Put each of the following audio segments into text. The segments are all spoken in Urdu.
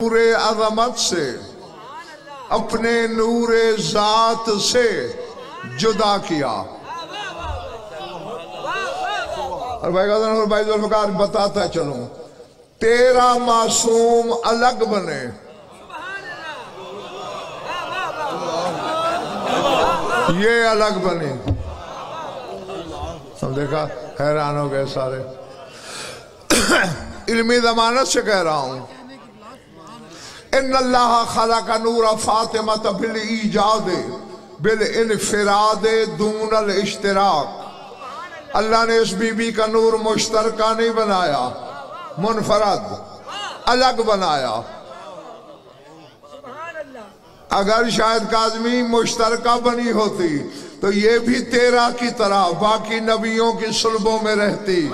نور عظمت سے اپنے نور ذات سے جدا کیا۔ اور بھائی ذوالفقار بتاتا چلوں، تیرا معصوم الگ بنے، یہ الگ بنے۔ سب دیکھا، حیران ہو گئے سارے۔ علمی ضمانت سے کہہ رہا ہوں، ان اللہ خلق نور فاطمہ بالایجاد بالانفراد دون الاشتراک۔ اللہ نے اس بی بی کا نور مشترکہ نہیں بنایا، منفرد الگ بنایا۔ اگر شاید کاظمی مشترکہ بنی ہوتی تو یہ بھی تیرا کی طرح باقی نبیوں کی صلبوں میں رہتی۔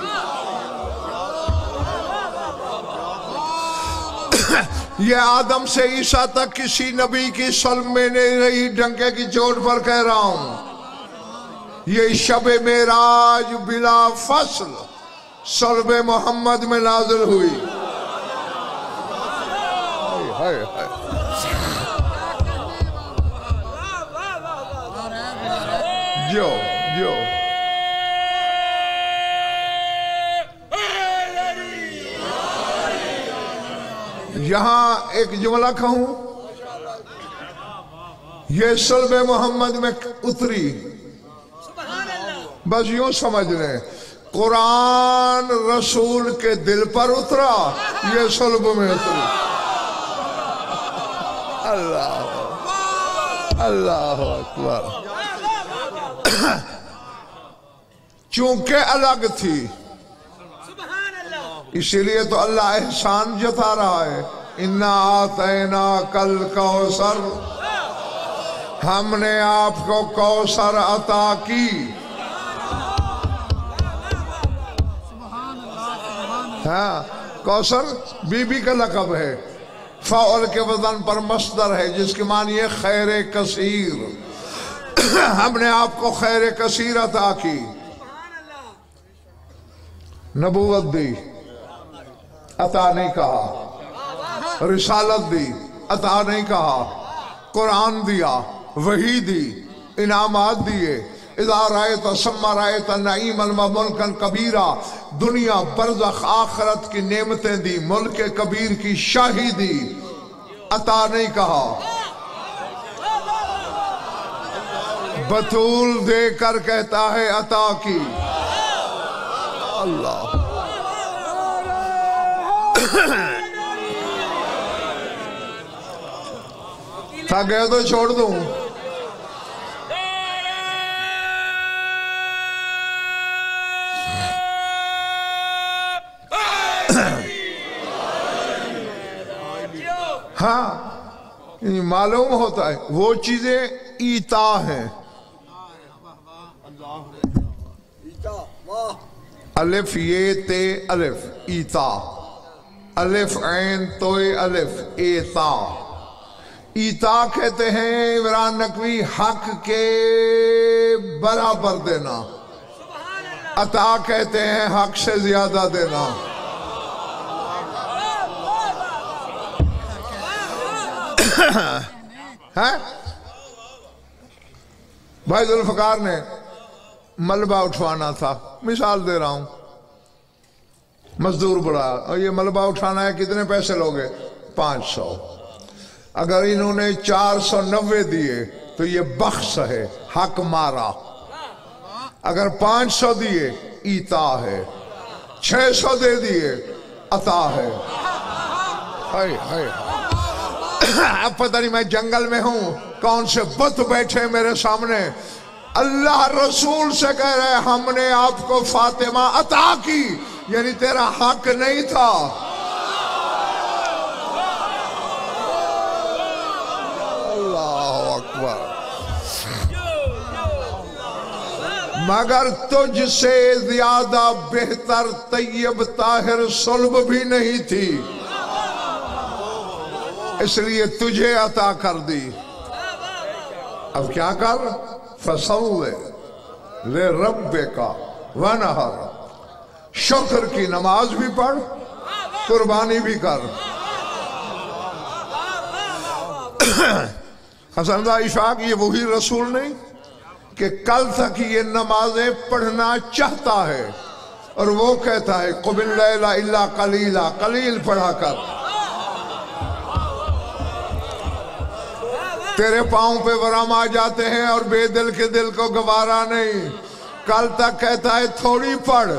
یہ آدم سے عیسیٰ تک کسی نبی کی صلب میں نہیں رہی، ڈنکے کی چوٹ پر کہہ رہا ہوں۔ یہ شب معراج بلا فصل صلب محمد میں نازل ہوئی۔ جو یہاں ایک جملہ کہوں، یہ صلب محمد میں اتری، بس یوں سمجھ لیں قرآن رسول کے دل پر اترا، یہ صلب میں اتری۔ اللہ اکبر۔ چونکہ الگ تھی اسی لیے تو اللہ احسان جتا رہا ہے، اِنَّا آتَيْنَاكَ الْكَوْثَرَ، ہم نے آپ کو کوثر عطا کی۔ ہاں، کوثر بی بی کا لقب ہے، فعل کے وزن پر مصدر ہے جس کی معنی ہے خیر کثیر۔ ہم نے آپ کو خیر کثیر عطا کی، نبوت دی، عطا نہیں کہا، رسالت دی، عطا نہیں کہا، قرآن دیا، وحی دی، انعامات دیے۔ اذا رأیت ثم رأیت نعیما و ملکا کبیرا، دنیا برزخ آخرت کی نعمتیں دی، ملک کبیر کی شاہی دی، عطا نہیں کہا۔ بطول دے کر کہتا ہے عطا کی۔ اللہ تھا گئے تو چھوڑ دوں۔ ہاں معلوم ہوتا ہے وہ چیزیں ایتا ہیں۔ الف یہ تے الف ایتا، الف عین توئے الف ایتا۔ ایتا کہتے ہیں عمران نقوی حق کے برابر دینا، عطا کہتے ہیں حق سے زیادہ دینا۔ بھائی ذوالفقار نے ملبہ اٹھوانا تھا، مثال دے رہا ہوں، مزدور بڑا، اور یہ ملبہ اٹھانا ہے، کتنے پیسے لوگے؟ 500۔ اگر انہوں نے 490 دیے تو یہ بخش ہے، حق مارا۔ اگر 500 دیے ایتا ہے، 600 دے دیے عطا ہے۔ اب پتہ نہیں میں جنگل میں ہوں، کون سے بت بیٹھے میرے سامنے، اللہ رسول سے کہہ رہے ہم نے آپ کو فاطمہ عطا کی، یعنی تیرا حق نہیں تھا۔ اللہ اکبر۔ مگر تجھ سے زیادہ بہتر طیب طاہر صلب بھی نہیں تھی، اس لیے تجھے عطا کر دی۔ اب کیا کر؟ فَصَلِّ لِرَبِّكَ وَانْحَرْ، شکر کی نماز بھی پڑھ، قربانی بھی کر۔ حسن رضا اشفاق یہ وہی رسول نہیں کہ کل تک یہ نمازیں پڑھنا چاہتا ہے اور وہ کہتا ہے قم اللیل الا قلیلا، قلیل پڑھا کر، تیرے پاؤں پہ ورم آ جاتے ہیں اور بے دل کے دل کو گوارا نہیں۔ کل تک کہتا ہے تھوڑی پڑھ،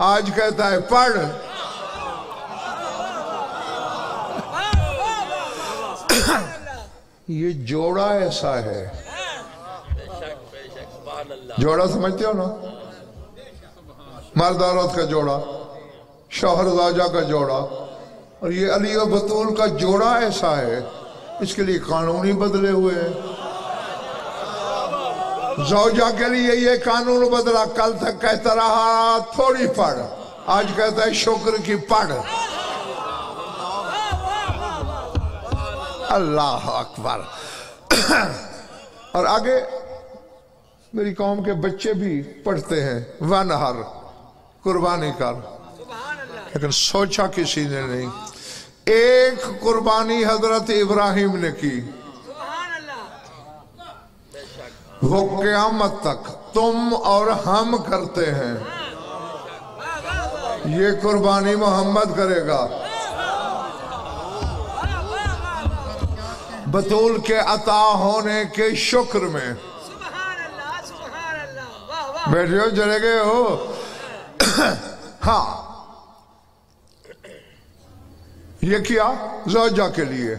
آج کہتا ہے پڑھ۔ یہ جوڑا ایسا ہے، جوڑا سمجھتے ہو نا، مرد عورت کا جوڑا، شوہر زوجہ کا جوڑا، اور یہ علی و بطول کا جوڑا ایسا ہے، اس کے لیے قانون ہی بدلے ہوئے ہیں۔ زوجہ کے لیے یہ قانون بدلا، کل تک کہتا رہا تھوڑی پڑھ، آج کہتا ہے شکر کی پڑھ۔ اللہ اکبر۔ اور آگے میری قوم کے بچے بھی پڑھتے ہیں وَنْحَرْ، قربانی کر، لیکن سوچا کسی نے نہیں۔ ایک قربانی حضرت ابراہیم نے کی، وہ قیامت تک تم اور ہم کرتے ہیں، یہ قربانی محمد کرے گا۔ بطول کے عطا ہونے کے شکر میں بیٹھے ہو، چلے گئے ہو۔ ہاں یہ کیا زوجہ کے لیے۔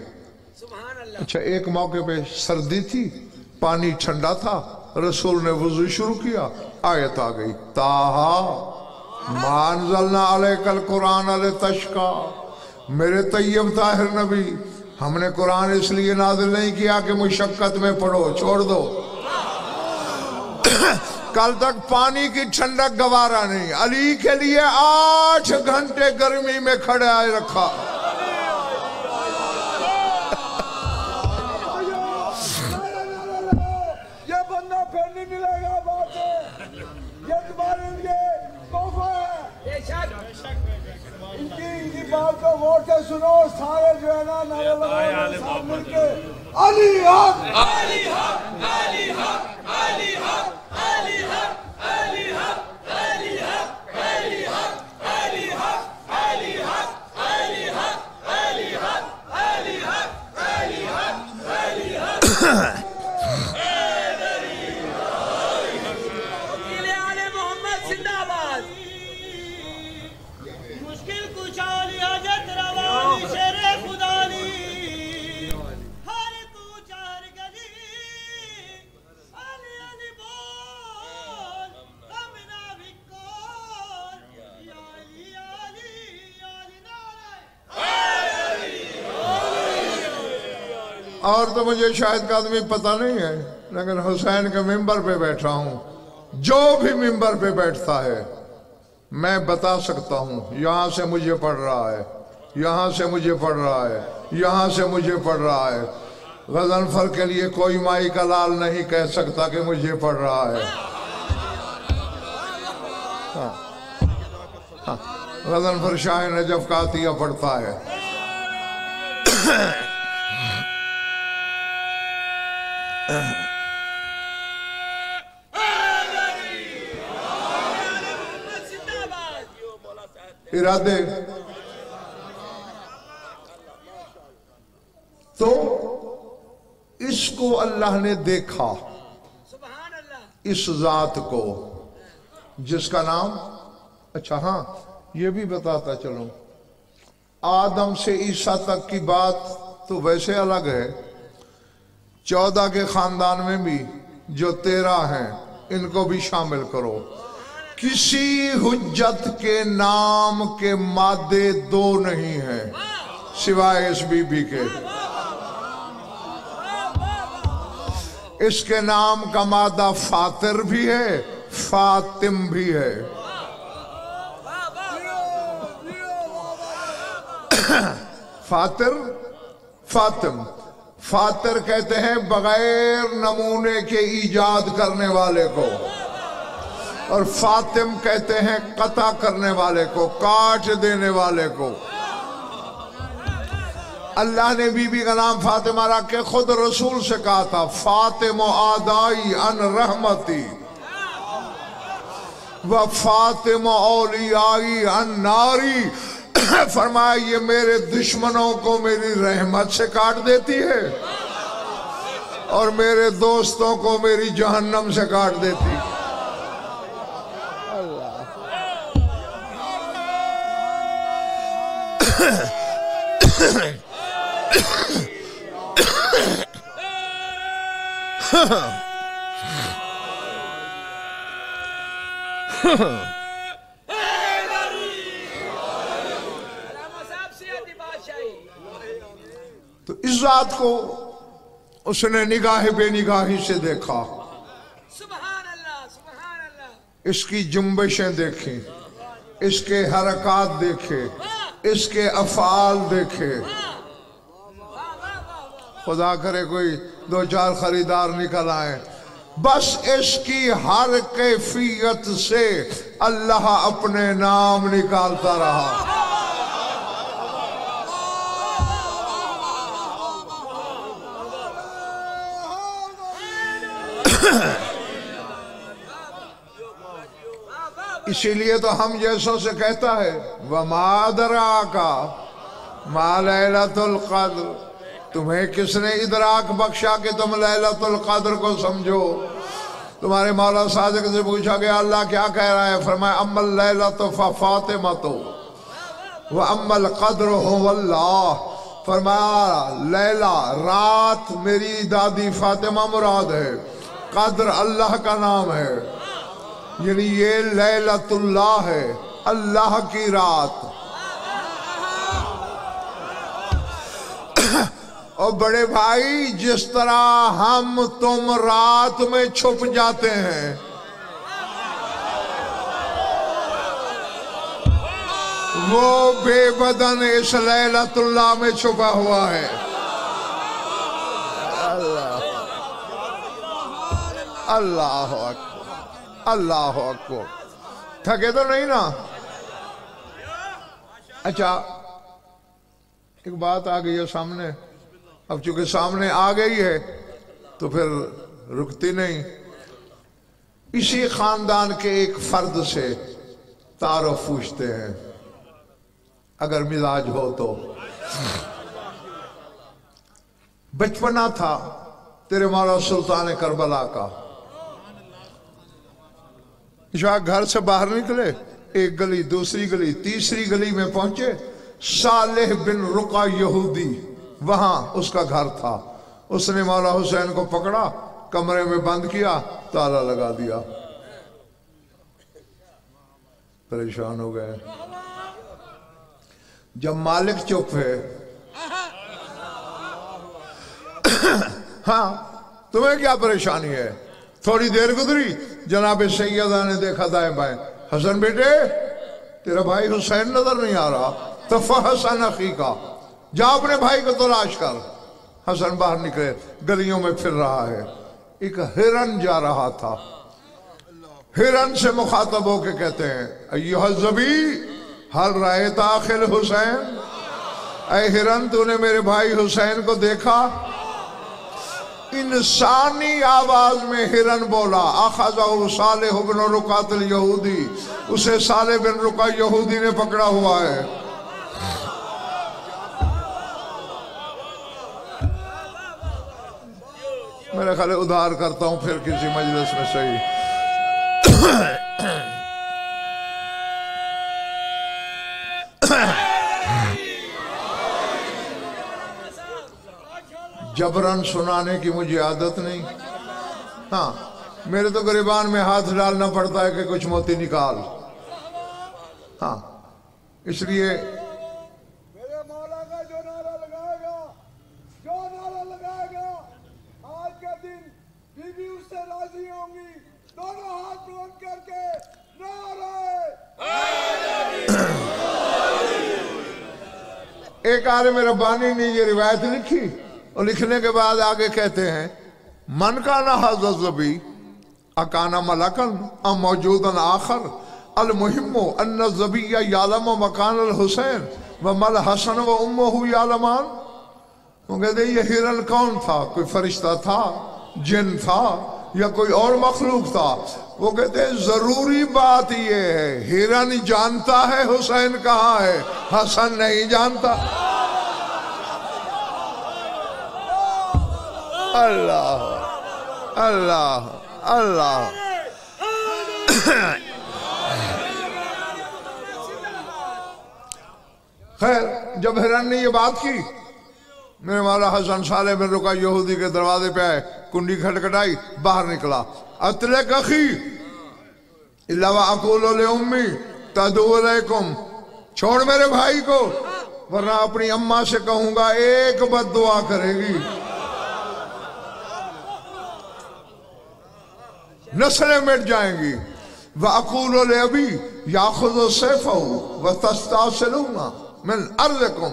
اچھا ایک موقع پہ سردی تھی، پانی ٹھنڈا تھا، رسول نے وضو شروع کیا، آیت آ گئی تاہا ما انزلنا علیک القرآن لتشقی، میرے طیب طاہر نبی ہم نے قرآن اس لیے نازل نہیں کیا کہ مشقت میں پڑھو، چھوڑ دو۔ کل تک پانی کی ٹھنڈک گوارا نہیں، علی کے لیے 8 گھنٹے گرمی میں کھڑے آئے رکھا۔ یہ بندہ پھر نہیں ملے گا، بات ہے یہ تمہارے لیے تحفہ ہے۔ ان کی بات کو غور سے سنو، سارے جو ہے نا نعرے لگائیں ساتھ مل کے علی حق، علی حق، علی حق، علی حق، علی حق، علی حق، علی حق، علی حق، علی حق، علی حق، علی حق، علی حق، علی حق، علی حق، علی حق۔ وکیل آل محمد زندہ باد۔ مشکل کشا علی حاجت روا علی شیر خدا علی، ہر تو چار گلی علی علی بول امنا بکول یا علی علی علی نعرہ۔ اور تو مجھے شاید کا آدمی پتہ نہیں ہے، لیکن حسین کے ممبر پہ بیٹھا ہوں، جو بھی ممبر پہ بیٹھتا ہے میں بتا سکتا ہوں یہاں سے مجھے پڑھ رہا ہے، یہاں سے مجھے پڑھ رہا ہے، یہاں سے مجھے پڑھ رہا ہے۔ غضنفر کے لیے کوئی مائی کا لال نہیں کہہ سکتا کہ مجھے پڑھ رہا ہے۔ غضنفر شاہ نجف کا عطیہ پڑھتا ہے۔ ارادے تو اس کو اللہ نے دیکھا، اس ذات کو جس کا نام، اچھا ہاں یہ بھی بتاتا چلوں، آدم سے عیسیٰ تک کی بات تو ویسے الگ ہے، 14 کے خاندان میں بھی جو 13 ہیں ان کو بھی شامل کرو۔ کسی حجت کے نام کے مادے 2 نہیں ہیں سوائے اس بی بی کے۔ اس کے نام کا مادہ فاطر بھی ہے، فاطم بھی ہے۔ فاطر، فاطم، فاطر کہتے ہیں بغیر نمونے کے ایجاد کرنے والے کو، اور فاطم کہتے ہیں قطع کرنے والے کو، کاٹ دینے والے کو۔ اللہ نے بی بی کا نام فاطمہ رکھ کے خود رسول سے کہا تھا فاطمہ آدائی ان رحمتی و فاطمہ اولیائی ان ناری، فرمایا یہ میرے دشمنوں کو میری رحمت سے کاٹ دیتی ہے اور میرے دوستوں کو میری جہنم سے کاٹ دیتی ہے۔ تو اس ذات کو اس نے نگاہ بے نگاہی سے دیکھا، سبحان اللہ سبحان اللہ، اس کی جنبشیں دیکھیں، اس کے حرکات دیکھے، اس کے افعال دیکھے۔ خدا کرے کوئی دو چار خریدار نکل آئیں، بس اس کی ہر کیفیت سے اللہ اپنے نام نکالتا رہا۔ اسی لیے تو ہم جیسوں سے کہتا ہے وَمَا أَدْرَاكَ مَا لَيْلَةُ الْقَدْرِ، تمہیں کس نے ادراک بخشا کہ تم لیلۃ القدر کو سمجھو؟ تمہارے مولا صادق سے پوچھا گیا اللہ کیا کہہ رہا ہے؟ فرمایا اما اللیلۃ ففاطمۃ واما القدر هو اللہ، فرمایا لیلہ رات میری دادی فاطمہ مراد ہے، قدر اللہ کا نام ہے، یعنی یہ لیلۃ اللہ ہے، اللہ کی رات۔ اور بڑے بھائی جس طرح ہم تم رات میں چھپ جاتے ہیں، وہ بے بدن اس لیلۃ اللہ میں چھپا ہوا ہے۔ اللہ اکبر اللہ اکبر، تھکے تو نہیں نا؟ اچھا ایک بات آ گئی ہے سامنے، اب چونکہ سامنے آ گئی ہے تو پھر رکتی نہیں۔ اسی خاندان کے ایک فرد سے تعارف پوچھتے ہیں اگر مزاج ہو تو۔ بچپنا تھا تیرے مولا سلطان کربلا کا، شاہ گھر سے باہر نکلے، ایک گلی دوسری گلی تیسری گلی میں پہنچے، صالح بن رقا یہودی وہاں اس کا گھر تھا، اس نے مولا حسین کو پکڑا، کمرے میں بند کیا، تالا لگا دیا۔ پریشان ہو گئے، جب مالک چپ ہے، ہاں تمہیں کیا پریشانی ہے؟ تھوڑی دیر گزری، جناب سیدہ نے دیکھا دائیں بائیں، حسن بیٹے تیرا بھائی حسین نظر نہیں آ رہا، تفحصن اخیکا، جا اپنے بھائی کو تلاش کر۔ حسن باہر نکلے، گلیوں میں پھر رہا ہے، ایک ہرن جا رہا تھا، ہرن سے مخاطب ہو کے کہتے ہیں ایہا الظبی ہل رأیت آخر حسین، اے ہرن تو نے میرے بھائی حسین کو دیکھا؟ انسانی آواز میں ہرن بولا، اخذہ صالح بن رقات الیہودی، اسے صالح بن رقا یہودی نے پکڑا ہوا ہے۔ میرے خیال ادھار کرتا ہوں پھر کسی مجلس میں صحیح۔ جبرن سنانے کی مجھے عادت نہیں، ہاں میرے تو گریبان میں ہاتھ ڈالنا پڑتا ہے کہ کچھ موتی نکال، ہاں اس لیے میرے مولا کا جو نعرہ لگائے گا آج کے دن بی بی اس سے راضی ہوں گی، دونوں ہاتھ بلند کر کے نعرہ ایک عالم ربانی نے یہ روایت لکھی اور لکھنے کے بعد آگے کہتے ہیں من کانا حضرت الظبی اکانا ملکن ام موجودن آخر المہم ان الظبی یعلم مکان الحسین ومل حسن و امہ یعلمان، وہ کہتے ہیں یہ ہرن کون تھا؟ کوئی فرشتہ تھا، جن تھا، یا کوئی اور مخلوق تھا؟ وہ کہتے ہیں ضروری بات یہ ہے، ہرن جانتا ہے حسین کہاں ہے، حسن نہیں جانتا۔ اللہ اللہ اللہ۔ خیر جب ہرن نے یہ بات کی، میرے مولا حسن صالح بن رقیہ یہودی کے دروازے پہ آئے، کنڈی کھٹکھٹائی، باہر نکلا، اطلق اخی الا واقول لأمی تدعو علیکم، چھوڑ میرے بھائی کو ورنہ اپنی اماں سے کہوں گا ایک بد دعا کرے گی، نسلیں مٹ جائیں گی۔ وَأَقُولُ لِأَبِي يَأْخُذُ سَيْفَهُ وَتَسْتَأْصِلُونَ مِنْ أَرْضِكُمْ،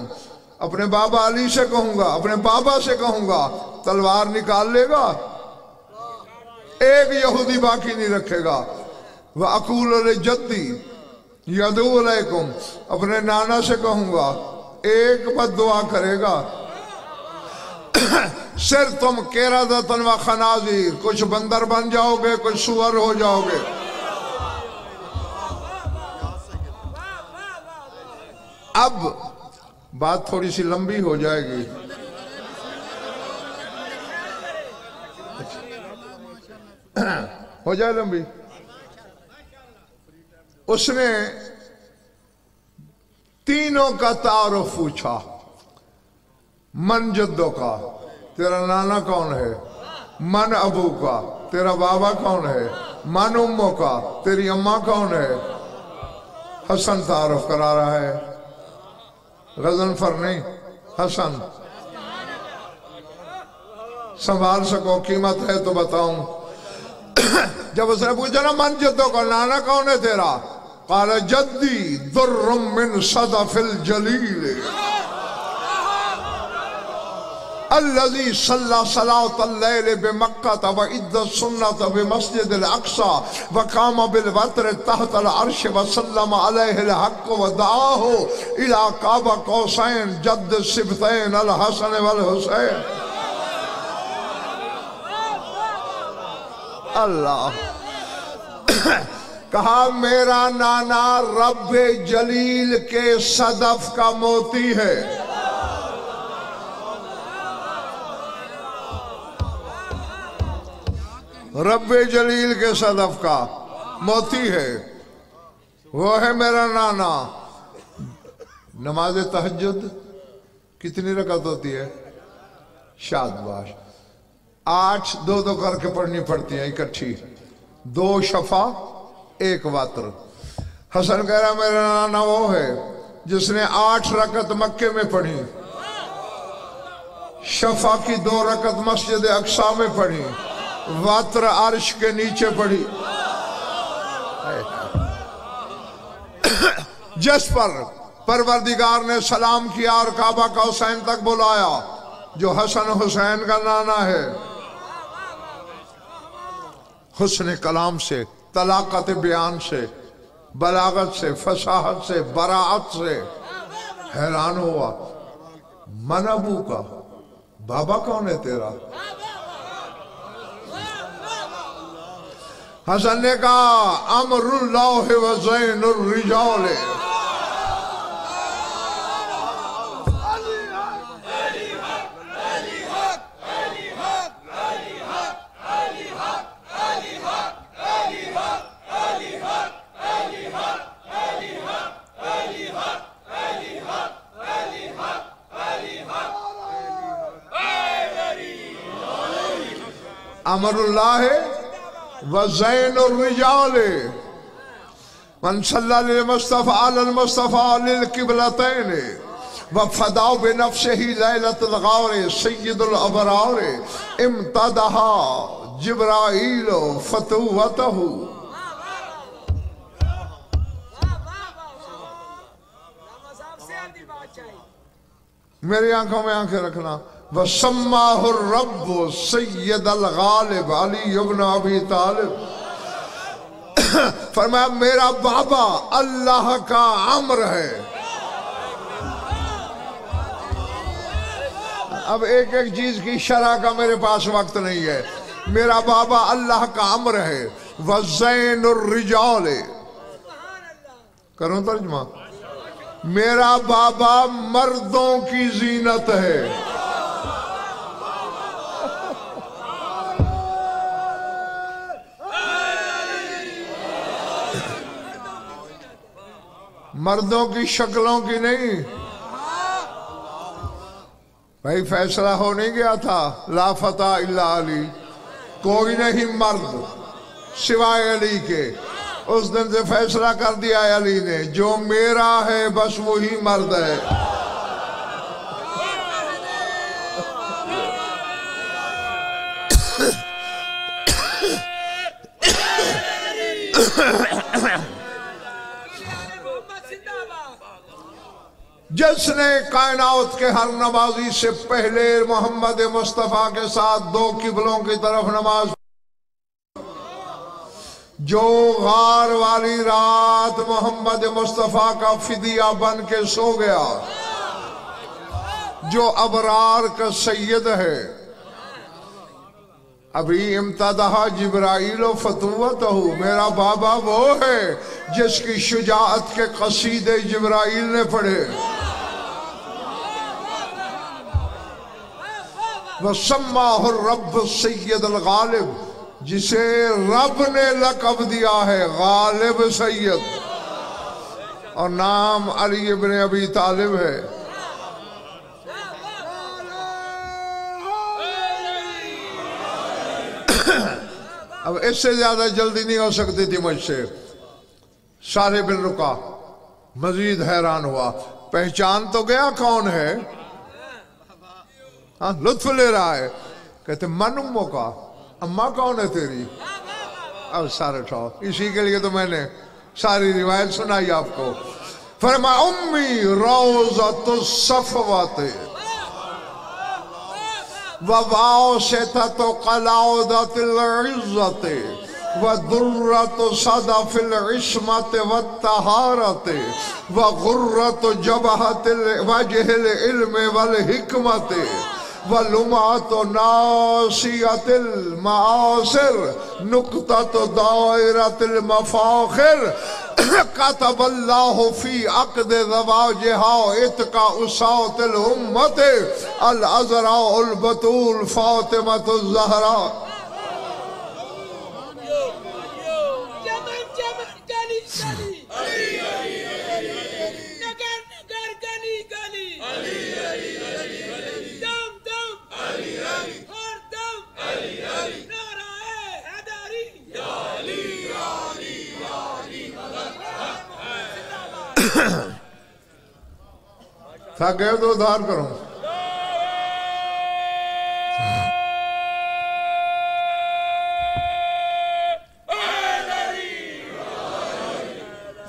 اپنے بابا علی سے کہوں گا، اپنے بابا سے کہوں گا تلوار نکال لے گا، ایک یہودی باقی نہیں رکھے گا۔ وَأَقُولُ لِجَدِّي يَدْعُو عَلَيْكُمْ، اپنے نانا سے کہوں گا ایک بد دعا کرے گا۔ صرف تم قردۃ و خنازیر، کچھ بندر بن جاؤ گے، کچھ سور ہو جاؤ گے۔ اب بات تھوڑی سی لمبی ہو جائے گی، ہو جائے لمبی۔ اس نے تینوں کا تعارف پوچھا، من جدوں کا، تیرا نانا کون ہے؟ من ابو کا، تیرا بابا کون ہے؟ من امو کا، تیری اماں کون ہے؟ حسن تعارف کرا رہا ہے، غضنفر نہیں، حسن۔ سنبھال سکو، قیمت ہے تو بتاؤں۔ جب اس نے پوچھا نا من جدوں کا، نانا کون ہے تیرا؟ قال جدی در من صدف الجلیل الذي صلى صلاة الليل بمكة وإد السنة بمسجد الأقصى وقام بالوتر تحت العرش وسلم عليه الحق ودعاه إلى قاب قوسين جد السبتين الحسن والحسين۔ اللہ کہا میرا نانا رب جلیل کے صدف کا موتی ہے۔ رب جلیل کے صدف کا موتی ہے، وہ ہے میرا نانا۔ نماز تہجد کتنی رکعت ہوتی ہے؟ شادباش 8 دو کر کے پڑھنی پڑتی ہیں اکٹھی، 2 شفع 1 وتر۔ حسن کہہ رہا میرا نانا وہ ہے جس نے 8 رکعت مکے میں پڑھی، شفع کی 2 رکعت مسجد اقصی میں پڑھی، واتر عرش کے نیچے پڑھی۔ جس پر پروردگار نے سلام کیا اور کعبہ کا حسین تک بلایا، جو حسن حسین کا نانا ہے، حسن کلام سے، طلاقت بیان سے، بلاغت سے، فصاحت سے، براعت سے حیران ہوا۔ من ابو کا، بابا کون ہے تیرا؟ حسن نے کہا امر اللہ و زین الرجال۔ امر اللہ وزین الرجال من صلی للمصطفى علی المصطفى للقبلتین وفداء بنفسہ لیلۃ الغار سید الابرار امتدحا جبرائیل فتوتہ۔ میری آنکھوں میں آنکھیں رکھنا۔ وَسَمَّاهُ الرَّبُّ سَيِّدَ الْغَالِبِ علی ابن ابی طالب۔ فرمایا میرا بابا اللہ کا عمر ہے۔ اب ایک ایک چیز کی شرح کا میرے پاس وقت نہیں ہے. میرا بابا اللہ کا امر ہے. وَزَيْنُ الرِّجَالِ. کروں ترجمہ؟ میرا بابا مردوں کی زینت ہے. مردوں کی شکلوں کی نہیں. بھائی فیصلہ ہو نہیں گیا تھا لا فتح الا علی. کوئی نہیں مرد سوائے علی کے. اس دن سے فیصلہ کر دیا علی نے جو میرا ہے بس وہی مرد ہے. جس نے کائنات کے ہر نمازی سے پہلے محمد مصطفیٰ کے ساتھ 2 قبلوں کی طرف نماز، جو غار والی رات محمد مصطفیٰ کا فدیہ بن کے سو گیا، جو ابرار کا سید ہے. ابھی امتدح جبرائیل و فتوتہ. میرا بابا وہ ہے جس کی شجاعت کے قصیدے جبرائیل نے پڑھے. وَسَمَّاهُ الرَّبُّ السَّيِّدُ الْغَالِبُ. جسے رب نے لقب دیا ہے غالب سید، اور نام علی ابن ابی طالب ہے. اب اس سے زیادہ جلدی نہیں ہو سکتی تھی مجھ سے. سارے بن رکا مزید حیران ہوا. پہچان تو گیا کون ہے؟ ہاں لطف لے رہا ہے. کہتے من امو کا، اماں کون ہے تیری؟ اب سارے ٹھاؤ. اسی کے لیے تو میں نے ساری روایت سنائی آپ کو. فرمایا امی روضۃ الصفوۃ وواسطۃ قلاودۃ العزۃ ودرۃ صدف العصمۃ والطہارۃ وغرۃ جبہۃ وجہ العلم والحکمۃ ولمعۃ ناصیۃ المعاصر نقطۃ دائرۃ المفاخر کتب اللہ فی عقد زواجها عتق اساۃ الامت العذراء البتول فاطمۃ الزہراء. تھا گئے تو ادھار کروں.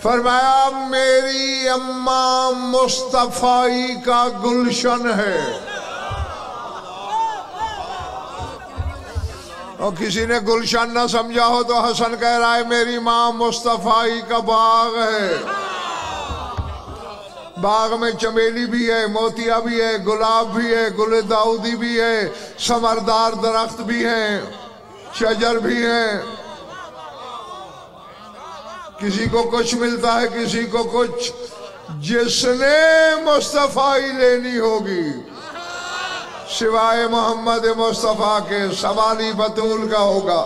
فرمایا میری اماں مصطفی کا گلشن ہے. اور کسی نے گلشن نہ سمجھا ہو تو حسن کہہ رہا ہے میری ماں مصطفی کا باغ ہے. باغ میں چمیلی بھی ہے، موتیا بھی ہے، گلاب بھی ہے، گل داؤدی بھی ہے، ثمردار درخت بھی ہیں، شجر بھی ہیں. کسی کو کچھ ملتا ہے کسی کو کچھ. جس نے مصطفی لینی ہوگی سوائے محمد مصطفیٰ کے سوالی بطول کا ہوگا.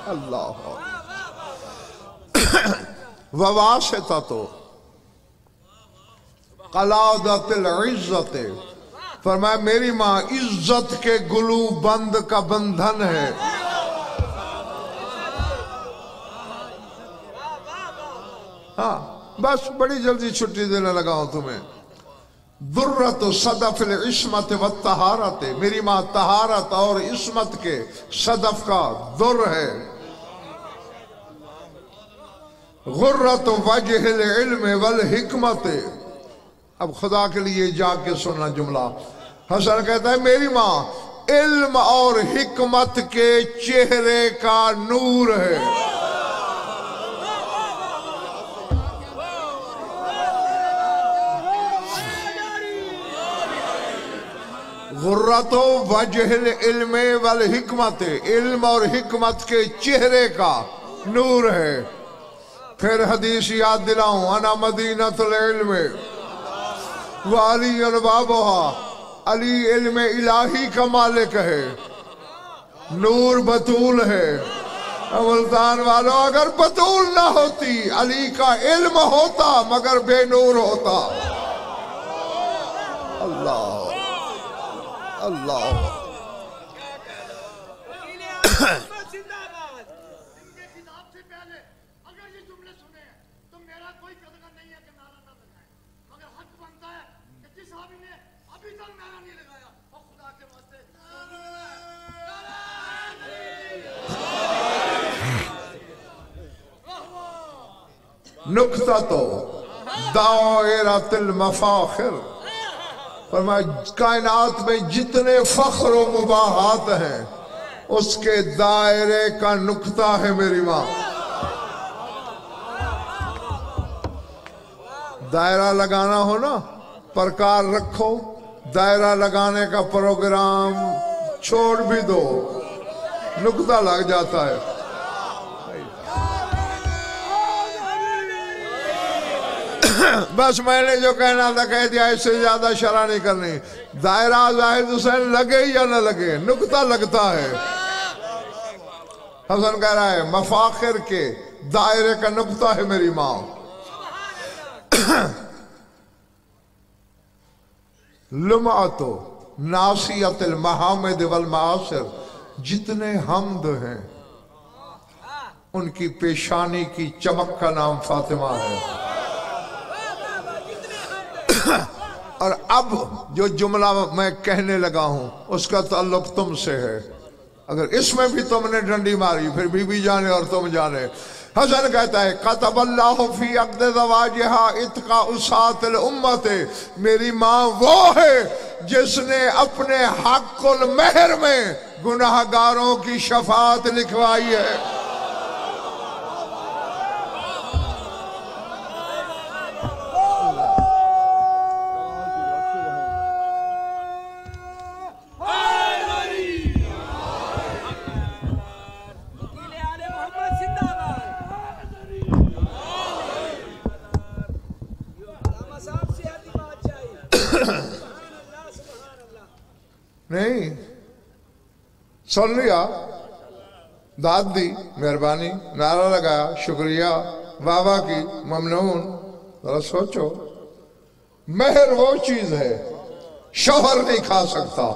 اللہ وواسطۃ قلاودۃ العزۃ. فرمایا میری ماں عزت کے گلو بند کا بندھن ہے. ہاں بس بڑی جلدی چھٹی دینے لگا ہوں تمہیں. درۃ صدف العصمت والطہارت. میری ماں طہارت اور عصمت کے صدف کا در ہے. غرۃ وجہ العلم والحکمت. اب خدا کے لیے جا کے سننا جملہ. حسن کہتا ہے میری ماں علم اور حکمت کے چہرے کا نور ہے. غرۃ وجہ العلم والحکمت، علم اور حکمت کے چہرے کا نور ہے۔ پھر حدیث یاد دلاؤں، انا مدینۃ العلم وعلی بابها، علی علم الہی کا مالک ہے، نور بطول ہے۔ ملتان والوں، اگر بطول نہ ہوتی، علی کا علم ہوتا مگر بے نور ہوتا۔ اللہ اللہ نکتہ تو دائرۃ المفاخر، فرمایا کائنات میں جتنے فخر و مباحات ہیں اس کے دائرے کا نکتہ ہے میری ماں۔ دائرہ لگانا ہو نا، پرکار رکھو، دائرہ لگانے کا پروگرام چھوڑ بھی دو، نکتہ لگ جاتا ہے۔ بس میں نے جو کہنا تھا کہہ دیا، اس سے زیادہ شرح نہیں کرنی۔ دائرہ زاہد حسین لگے یا نہ لگے، نکتہ لگتا ہے۔ حسن کہہ رہا ہے مفاخر کے دائرے کا نکتہ ہے میری ماں۔ لمعت ناصیت المحامد والمعاصر، جتنے حمد ہیں ان کی پیشانی کی چمک کا نام فاطمہ ہے۔ اور اب جو جملہ میں کہنے لگا ہوں اس کا تعلق تم سے ہے، اگر اس میں بھی تم نے ڈنڈی ماری پھر بی بی جانے اور تم جانے۔ حسن کہتا ہے کتب اللہ فی عقد زواجہا اتقا اسات الامت، میری ماں وہ ہے جس نے اپنے حق المہر میں گناہ گاروں کی شفاعت لکھوائی ہے۔ نہیں سن لیا، داد دی، مہربانی، نعرہ لگایا، شکریہ، واہ واہ کی، ممنون۔ ذرا سوچو، مہر وہ چیز ہے شوہر نہیں کھا سکتا۔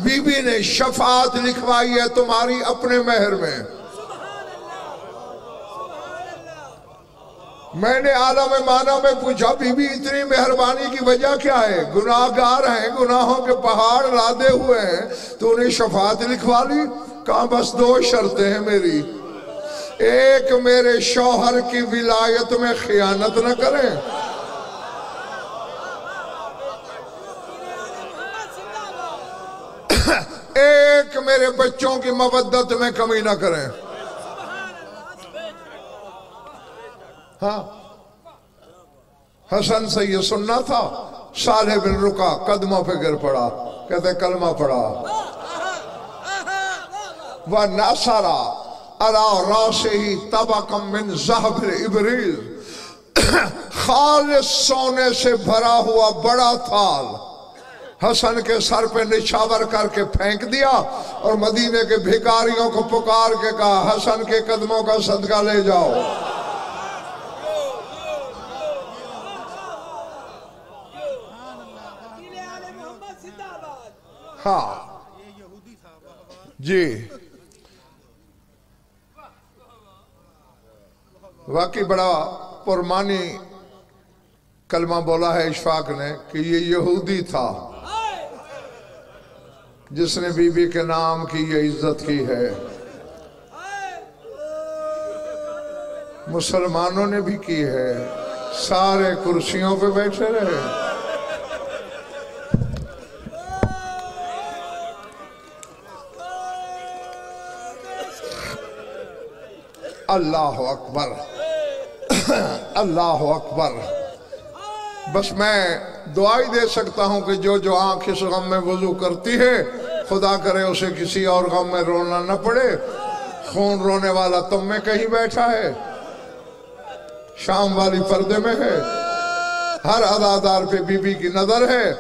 بی بی نے شفاعت لکھوائی ہے تمہاری اپنے مہر میں۔ میں نے عالم معنی میں پوچھا بی بی اتنی مہربانی کی وجہ کیا ہے؟ گناہ گار ہیں، گناہوں کے پہاڑ لادے ہوئے ہیں، تو انہیں شفاعت لکھوا لی؟ کہاں بس دو شرطیں ہیں میری، ایک میرے شوہر کی ولایت میں خیانت نہ کریں، ایک میرے بچوں کی مودت میں کمی نہ کریں۔ ہاں حسن سے یہ سننا تھا، صالح بن رکا قدموں پہ گر پڑا، کہتے کلمہ پڑا۔ وَنَأْسَرَ عَلَى رَاسِهِ طَبَقًا مِّن ذَهَبِ الْإِبْرِيزِ، خالص سونے سے بھرا ہوا بڑا تھال حسن کے سر پہ نچھاور کر کے پھینک دیا، اور مدینے کے بھکاریوں کو پکار کے کہا حسن کے قدموں کا صدقہ لے جاؤ۔ ہاں جی واقعی بڑا پرمانی کلمہ بولا ہے اشفاق نے کہ یہ یہودی تھا جس نے بی بی کے نام کی یہ عزت کی ہے۔ مسلمانوں نے بھی کی ہے، سارے کرسیوں پہ بیٹھے رہے۔ اللہ اکبر، اللہ اکبر۔ بس میں دعا ہی دے سکتا ہوں کہ جو آنکھ اس غم میں وضو کرتی ہے خدا کرے اسے کسی اور غم میں رونا نہ پڑے. خون رونے والا تم میں کہیں بیٹھا ہے، شام والی پردے میں ہے، ہر عزادار پہ بی بی کی نظر ہے.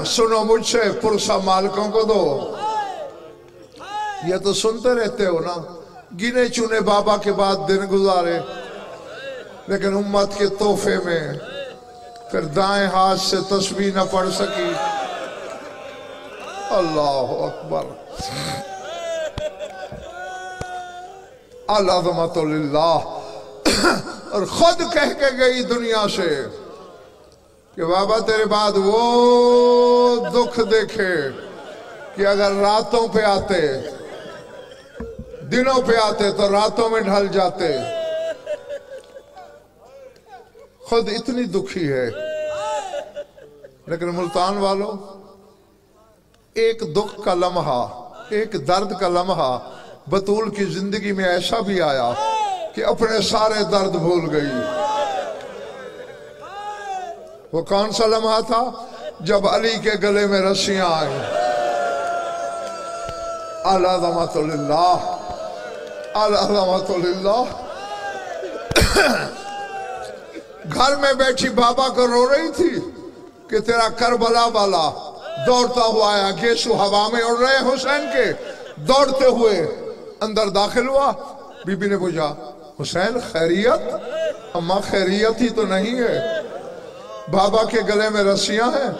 سنو مجھ سے پرسہ مالکوں کو دو. یہ تو سنتے رہتے ہو نا، گنے چنے بابا کے بعد دن گزارے، لیکن امت کے تحفے میں پھر دائیں ہاتھ سے تسبیح نہ پڑھ سکی. اللہ اکبر. العظمت للہ. اور خود کہہ کے گئی دنیا سے کہ بابا تیرے بعد وہ دکھ دیکھے کہ اگر راتوں پہ آتے، دنوں پہ آتے تو راتوں میں ڈھل جاتے. خود اتنی دکھی ہے، لیکن ملتان والوں ایک دکھ کا لمحہ، ایک درد کا لمحہ بطول کی زندگی میں ایسا بھی آیا کہ اپنے سارے درد بھول گئی. وہ کون سا لمحہ تھا؟ جب علی کے گلے میں رسیاں آئیں. العظمت للہ، العظمت للہ. گھر میں بیٹھی بابا کو رو رہی تھی کہ تیرا کربلا والا دوڑتا ہوا آیا. گیسو ہوا میں اڑ رہے حسین کے، دوڑتے ہوئے اندر داخل ہوا. بی بی نے پوچھا حسین خیریت؟ اماں خیریت ہی تو نہیں ہے، بابا کے گلے میں رسیاں ہیں،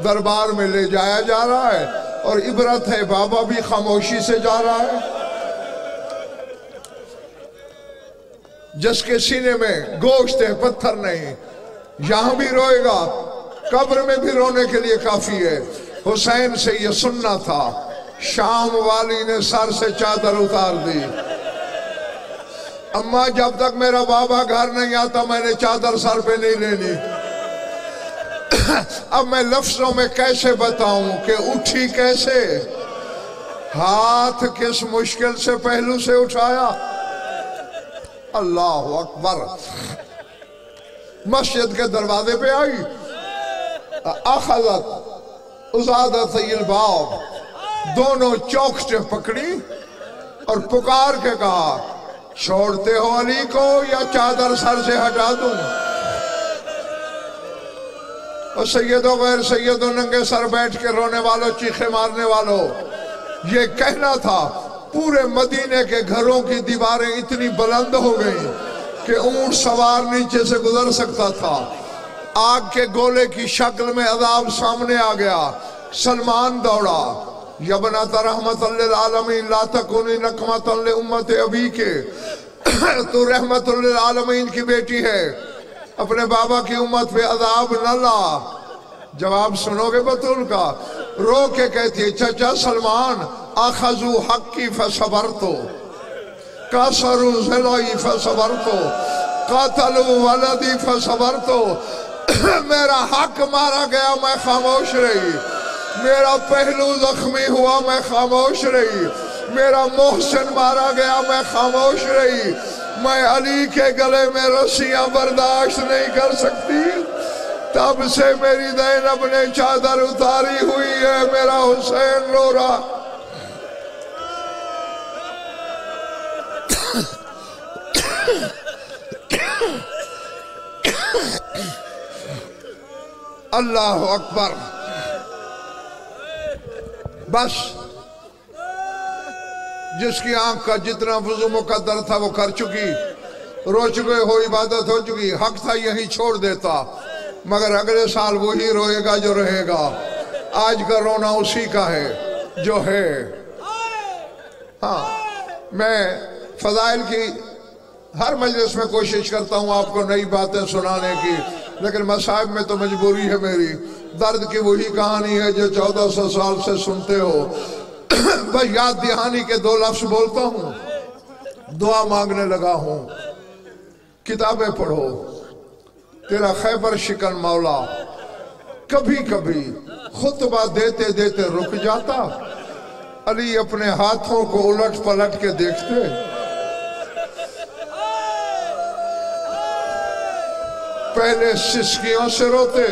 دربار میں لے جایا جا رہا ہے، اور عبرت ہے بابا بھی خاموشی سے جا رہا ہے. جس کے سینے میں گوشت ہے پتھر نہیں، یہاں بھی روئے گا، قبر میں بھی رونے کے لیے کافی ہے. حسین سے یہ سننا تھا. شام والی نے سر سے چادر اتار دی. اماں جب تک میرا بابا گھر نہیں آتا میں نے چادر سر پہ نہیں لینی. اب میں لفظوں میں کیسے بتاؤں کہ اٹھی کیسے، ہاتھ کس مشکل سے پہلو سے اٹھایا. اللہ اکبر. مسجد کے دروازے پہ آئی، اخذت ازادت الباب، دونوں چوکھٹیں پکڑی اور پکار کے کہا چھوڑتے ہو علی کو یا چادر سر سے ہٹا دوں؟ اور سیدوں غیر سیدوں ننگے سر بیٹھ کے رونے والوں، چیخے مارنے والوں، یہ کہنا تھا پورے مدینے کے گھروں کی دیواریں اتنی بلند ہو گئیں کہ اونٹ سوار نیچے سے گزر سکتا تھا. آگ کے گولے کی شکل میں عذاب سامنے آ گیا. سلمان دوڑا، یبنت رحمت للعالمین لا تکونی نقمت لامت ابی کے، تو رحمت للعالمین کی بیٹی ہے، اپنے بابا کی امت پہ عذاب نہ لا. جواب سنو گے بطول کا؟ رو کے کہتی ہے چچا سلمان اخذو حقی فصبرتو، کسرو ذلائی فصبرتو، قاتلو ولدی فصبرتو. میرا حق مارا گیا میں خاموش رہی، میرا پہلو زخمی ہوا میں خاموش رہی، میرا محسن مارا گیا میں خاموش رہی. میں علی کے گلے میں رسیاں برداشت نہیں کر سکتی، تب سے میری زینب نے چادر اتاری ہوئی ہے، میرا حسین رو رہا. اللہ اکبر. بس جس کی آنکھ کا جتنا وضو مقدر تھا وہ کر چکی، رو چکے ہو، عبادت ہو چکی. حق تھا یہی چھوڑ دیتا، مگر اگلے سال وہی روئے گا جو رہے گا. آج کا رونا اسی کا ہے جو ہے. ہاں میں فضائل کی ہر مجلس میں کوشش کرتا ہوں آپ کو نئی باتیں سنانے کی، لیکن مصائب میں تو مجبوری ہے میری. درد کی وہی کہانی ہے جو 1400 سال سے سنتے ہو. بس یاد دہانی کے 2 لفظ بولتا ہوں، دعا مانگنے لگا ہوں. کتابیں پڑھو. تیرا خیبر شکن مولا کبھی کبھی خطبہ دیتے دیتے رک جاتا. علی اپنے ہاتھوں کو الٹ پلٹ کے دیکھتے. پہلے سسکیوں سے روتے،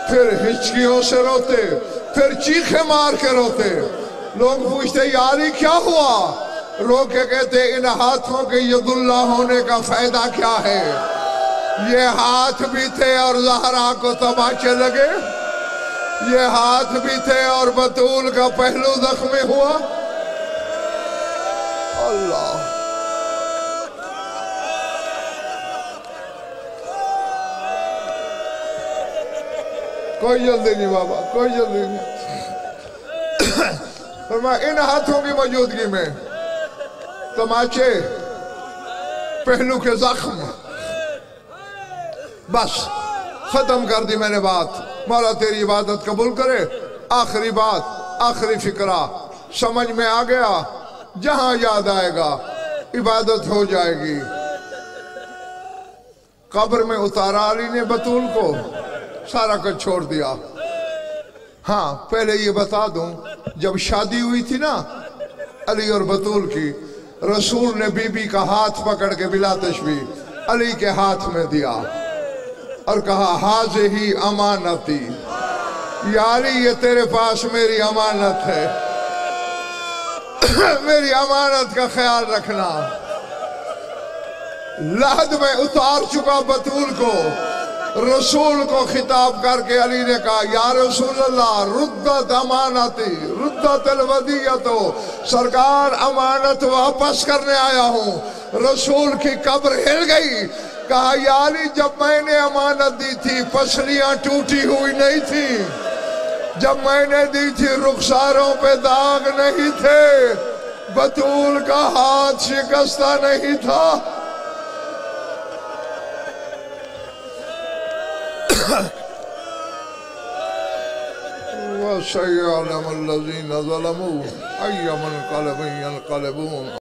پھر ہچکیوں سے روتے، پھر چیخے مار کے روتے۔ لوگ پوچھتے یاری کیا ہوا؟ رو کے کہتے ان ہاتھوں کے ید اللہ ہونے کا فائدہ کیا ہے؟ یہ ہاتھ بھی تھے اور زہرا کو تماچے لگے، یہ ہاتھ بھی تھے اور بطول کا پہلو زخمی ہوا۔ اللہ کوئی جلدی نہیں بابا، کوئی جلدی نہیں۔ فرمایا ان ہاتھوں کی موجودگی میں تماچے، پہلو کے زخم، بس ختم کر دی میں نے بات۔ مولا تیری عبادت قبول کرے۔ آخری بات، آخری فکرہ سمجھ میں آ گیا، جہاں یاد آئے گا عبادت ہو جائے گی۔ قبر میں اتارا علی نے بطول کو، سارا کچھ چھوڑ دیا۔ ہاں پہلے یہ بتا دوں، جب شادی ہوئی تھی نا علی اور بطول کی، رسول نے بی بی کا ہاتھ پکڑ کے بلا تشبیہ علی کے ہاتھ میں دیا اور کہا ہاذہی امانتی، یا علی یہ تیرے پاس میری امانت ہے، میری امانت کا خیال رکھنا۔ لحد میں اتار چکا بطول کو، رسول کو خطاب کر کے علی نے کہا یا رسول اللہ ردت امانتی، ردت الودیعتو، سرکار امانت واپس کرنے آیا ہوں۔ رسول کی قبر ہل گئی۔ کہا یا علی جب میں نے امانت دی تھی پسلیاں ٹوٹی ہوئی نہیں تھی، جب میں نے دی تھی رخساروں پہ داغ نہیں تھے، بطول کا ہاتھ شکستہ نہیں تھا۔ وَسَيَعْلَمُ الَّذِينَ ظَلَمُوا أَيَّ مُنْقَلَبٍ يَنْقَلِبُونَ